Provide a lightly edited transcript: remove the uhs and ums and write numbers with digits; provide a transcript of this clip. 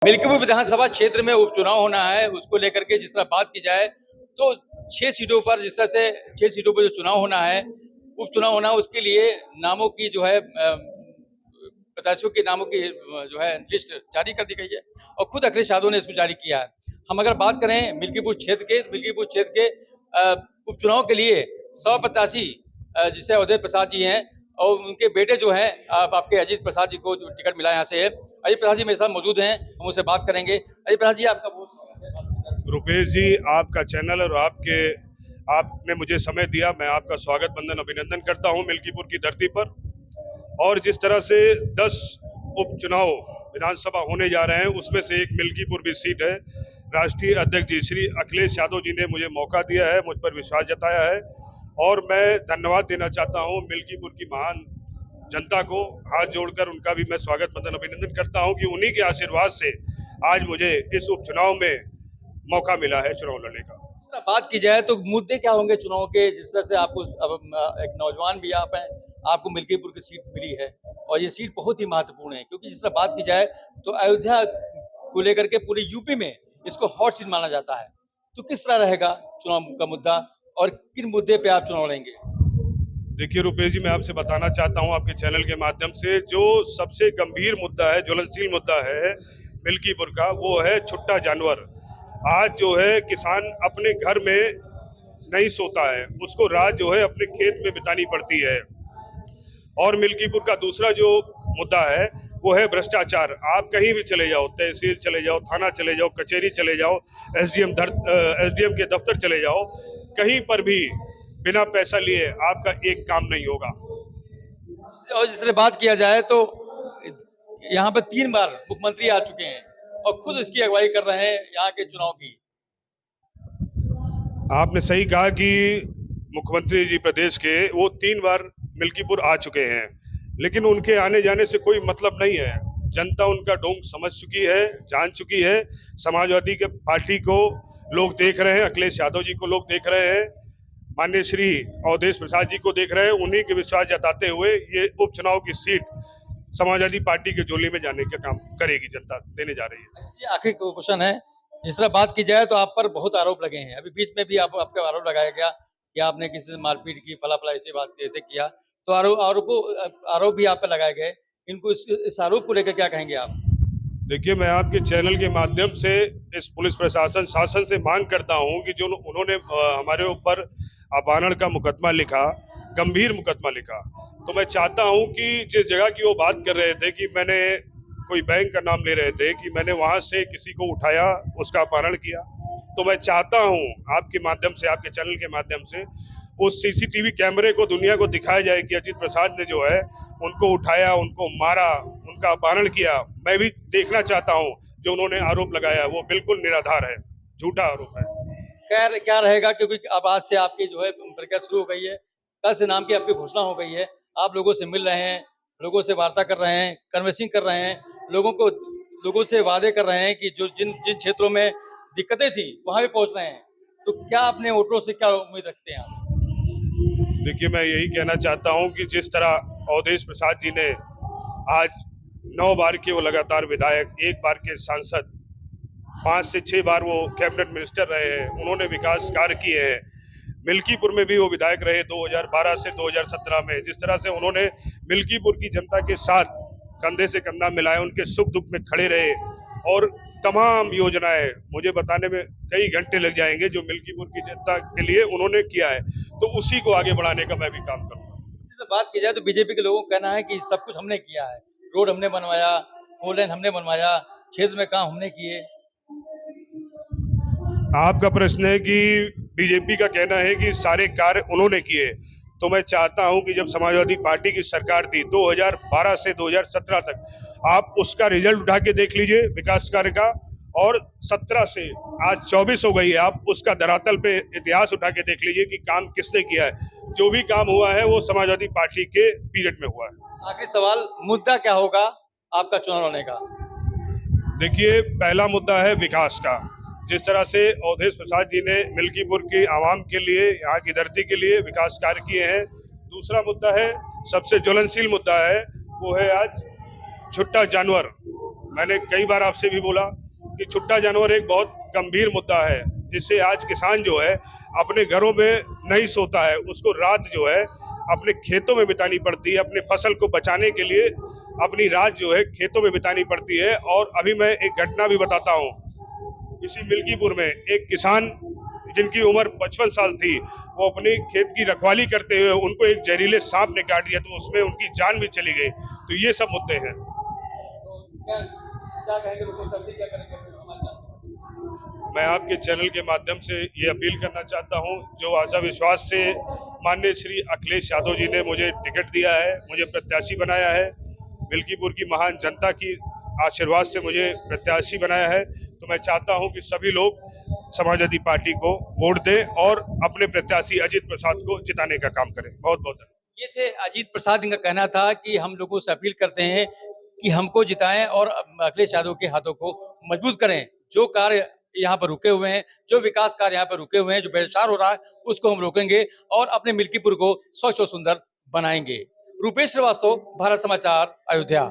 मिल्कीपुर विधानसभा क्षेत्र में उपचुनाव होना है, उसको लेकर के जिस तरह बात की जाए तो 6 सीटों पर जिस तरह से 6 सीटों पर जो चुनाव होना है, उपचुनाव होना है, उसके लिए नामों की जो है प्रत्याशियों के नामों की जो है लिस्ट जारी कर दी गई है और खुद अखिलेश यादव ने इसको जारी किया है। हम अगर बात करें मिल्कीपुर क्षेत्र के उपचुनाव के लिए 100 प्रत्याशी जिसे अवधेश प्रसाद जी हैं और उनके बेटे जो हैं आपके अजीत प्रसाद जी को टिकट मिला यहाँ से है। अजीत प्रसाद जी मेरे साथ मौजूद हैं, हम उनसे बात करेंगे। अजीत प्रसाद जी आपका बहुत स्वागत है। रुपेश जी, आपका चैनल और आपने मुझे समय दिया, मैं आपका स्वागत वंदन अभिनंदन करता हूँ मिल्कीपुर की धरती पर। और जिस तरह से 10 उपचुनाव विधानसभा होने जा रहे हैं, उसमें से एक मिल्कीपुर भी सीट है। राष्ट्रीय अध्यक्ष जी श्री अखिलेश यादव जी ने मुझे मौका दिया है, मुझ पर विश्वास जताया है और मैं धन्यवाद देना चाहता हूँ मिल्कीपुर की महान जनता को। हाथ जोड़कर उनका भी मैं स्वागत वंदन अभिनंदन करता हूँ कि उन्हीं के आशीर्वाद से आज मुझे इस उपचुनाव में मौका मिला है चुनाव लड़ने का। इस तरह बात की जाए तो मुद्दे क्या होंगे चुनाव के? जिस तरह से आपको अब एक नौजवान भी आप हैं, आपको मिल्कीपुर की सीट मिली है और ये सीट बहुत ही महत्वपूर्ण है, क्योंकि जिस तरह बात की जाए तो अयोध्या को लेकर के पूरे यूपी में इसको हॉट सीट माना जाता है। तो किस तरह रहेगा चुनाव का मुद्दा और किन मुद्दे पे आप चुनाव लड़ेंगे? देखिए रुपेश जी, मैं आपसे बताना चाहता हूं आपके चैनल के माध्यम से, जो सबसे गंभीर मुद्दा है, ज्वलनशील मुद्दा है मिल्कीपुर का, वो है छुट्टा जानवर। आज जो है किसान अपने घर में नहीं सोता है, उसको रात जो है अपने खेत में बितानी पड़ती है। और मिल्कीपुर का दूसरा जो मुद्दा है वो है भ्रष्टाचार। आप कहीं भी चले जाओ, तहसील चले जाओ, थाना चले जाओ, कचहरी चले जाओ, एसडीएम के दफ्तर चले जाओ, कहीं पर भी बिना पैसा लिए आपका एक काम नहीं होगा। और जिस तरह बात किया जाए तो यहाँ पर 3 बार मुख्यमंत्री आ चुके हैं और खुद इसकी अगुवाई कर रहे हैं यहाँ के चुनाव की। आपने सही कहा कि मुख्यमंत्री जी प्रदेश के वो 3 बार मिल्कीपुर आ चुके हैं, लेकिन उनके आने जाने से कोई मतलब नहीं है। जनता उनका ढोंग समझ चुकी है, जान चुकी है। समाजवादी के पार्टी को लोग देख रहे हैं, अखिलेश यादव जी को लोग देख रहे हैं, माननीय श्री अवधेश प्रसाद जी को देख रहे हैं। उन्हीं के विश्वास जताते हुए ये उपचुनाव की सीट समाजवादी पार्टी के झोली में जाने का काम करेगी, जनता देने जा रही है। आखिरी क्वेश्चन है, जिस तरह बात की जाए तो आप पर बहुत आरोप लगे हैं। अभी बीच में भी आपका आरोप लगाया गया कि आपने किसी से मारपीट की, फला ऐसी बात ऐसे किया, तो आरोप भी आप पे लगाए गए। इनको इस आरोप को लेकर क्या कहेंगे आप? देखिए, मैं आपके चैनल के माध्यम से इस पुलिस प्रशासन शासन से मांग करता हूं कि जो उन्होंने हमारे ऊपर अपहरण का मुकदमा लिखा, गंभीर मुकदमा लिखा, तो मैं चाहता हूं कि जिस जगह की वो बात कर रहे थे कि मैंने कोई बैंक का नाम ले रहे थे कि मैंने वहां से किसी को उठाया, उसका अपहरण किया, तो मैं चाहता हूं आपके माध्यम से, आपके चैनल के माध्यम से उस सीसीटीवी कैमरे को दुनिया को दिखाया जाए कि अजीत प्रसाद ने जो है उनको उठाया, उनको मारा, उनका अपहरण किया। मैं भी देखना चाहता हूं। जो उन्होंने आरोप लगाया वो बिल्कुल निराधार है, झूठा आरोप है। खैर क्या रहेगा, क्योंकि अब आज से आपकी जो है प्रक्रिया शुरू हो गई है, कल से नाम की आपकी घोषणा हो गई है। आप लोगों से मिल रहे हैं, लोगों से वार्ता कर रहे हैं, कन्वेंसिंग कर रहे हैं, लोगों से वादे कर रहे हैं कि जो जिन क्षेत्रों में दिक्कतें थी वहां भी पहुंच रहे हैं। तो क्या अपने वोटरों से क्या उम्मीद रखते हैं आप? देखिए, मैं यही कहना चाहता हूं कि जिस तरह अवधेश प्रसाद जी ने आज 9 बार के वो लगातार विधायक, 1 बार के सांसद, 5 से 6 बार वो कैबिनेट मिनिस्टर रहे हैं, उन्होंने विकास कार्य किए हैं। मिल्कीपुर में भी वो विधायक रहे 2012 से 2017 में। जिस तरह से उन्होंने मिल्कीपुर की जनता के साथ कंधे से कंधा मिलाया, उनके सुख दुख में खड़े रहे और तमाम योजनाएं मुझे बताने में कई घंटे लग जाएंगे जो मिल्कीपुर की जनता के लिए उन्होंने किया है, तो उसी को आगे बढ़ाने का मैं भी काम करूँगा। बात की जाए तो बीजेपी के लोगों का कहना है कि सब कुछ हमने किया है, रोड हमने बनवाया, 4 लेन हमने बनवाया, क्षेत्र में काम हमने किए। आपका प्रश्न है कि बीजेपी का कहना है कि सारे कार्य उन्होंने किए, तो मैं चाहता हूं कि जब समाजवादी पार्टी की सरकार थी 2012 से 2017 तक, आप उसका रिजल्ट उठा के देख लीजिए विकास कार्य का, और 17 से आज 24 हो गई है, आप उसका धरातल पे इतिहास उठा के देख लीजिए कि काम किसने किया है। जो भी काम हुआ है वो समाजवादी पार्टी के पीरियड में हुआ है। आखिरी सवाल, मुद्दा क्या होगा आपका चुनाव लड़ने का? देखिए, पहला मुद्दा है विकास का। जिस तरह से अवधेश प्रसाद जी ने मिल्कीपुर की आवाम के लिए, यहाँ की धरती के लिए विकास कार्य किए हैं। दूसरा मुद्दा है, सबसे ज्वलनशील मुद्दा है, वो है आज छुट्टा जानवर। मैंने कई बार आपसे भी बोला कि छुट्टा जानवर एक बहुत गंभीर मुद्दा है, जिससे आज किसान जो है अपने घरों में नहीं सोता है, उसको रात जो है अपने खेतों में बितानी पड़ती है, अपने फसल को बचाने के लिए अपनी रात जो है खेतों में बितानी पड़ती है। और अभी मैं एक घटना भी बताता हूँ, इसी मिल्कीपुर में एक किसान जिनकी उम्र 55 साल थी, वो अपनी खेत की रखवाली करते हुए उनको एक जहरीले सांप ने काट दिया, तो उसमें उनकी जान भी चली गई। तो ये सब मुद्दे हैं। तो क्या कहेंगे लोगों से, अभी क्या करेंगे अपने समाचार? मैं आपके चैनल के माध्यम से ये अपील करना चाहता हूँ, जो आशा विश्वास से माननीय श्री अखिलेश यादव जी ने मुझे टिकट दिया है, मुझे प्रत्याशी बनाया है, मिल्कीपुर की महान जनता की आशीर्वाद से मुझे प्रत्याशी बनाया है, तो मैं चाहता हूं कि सभी लोग समाजवादी पार्टी को वोट दें और अपने प्रत्याशी अजीत प्रसाद को जिताने का काम करें। बहुत बहुत धन्यवाद। ये थे अजीत प्रसाद, इनका कहना था कि हम लोगों से अपील करते हैं कि हमको जिताएं और अखिलेश यादव के हाथों को मजबूत करें। जो कार्य यहाँ पर रुके हुए हैं, जो विकास कार्य यहाँ पर रुके हुए हैं, जो भ्रष्टाचार हो रहा है, उसको हम रोकेंगे और अपने मिल्कीपुर को स्वच्छ और सुंदर बनाएंगे। रूपेश श्रीवास्तव, भारत समाचार, अयोध्या।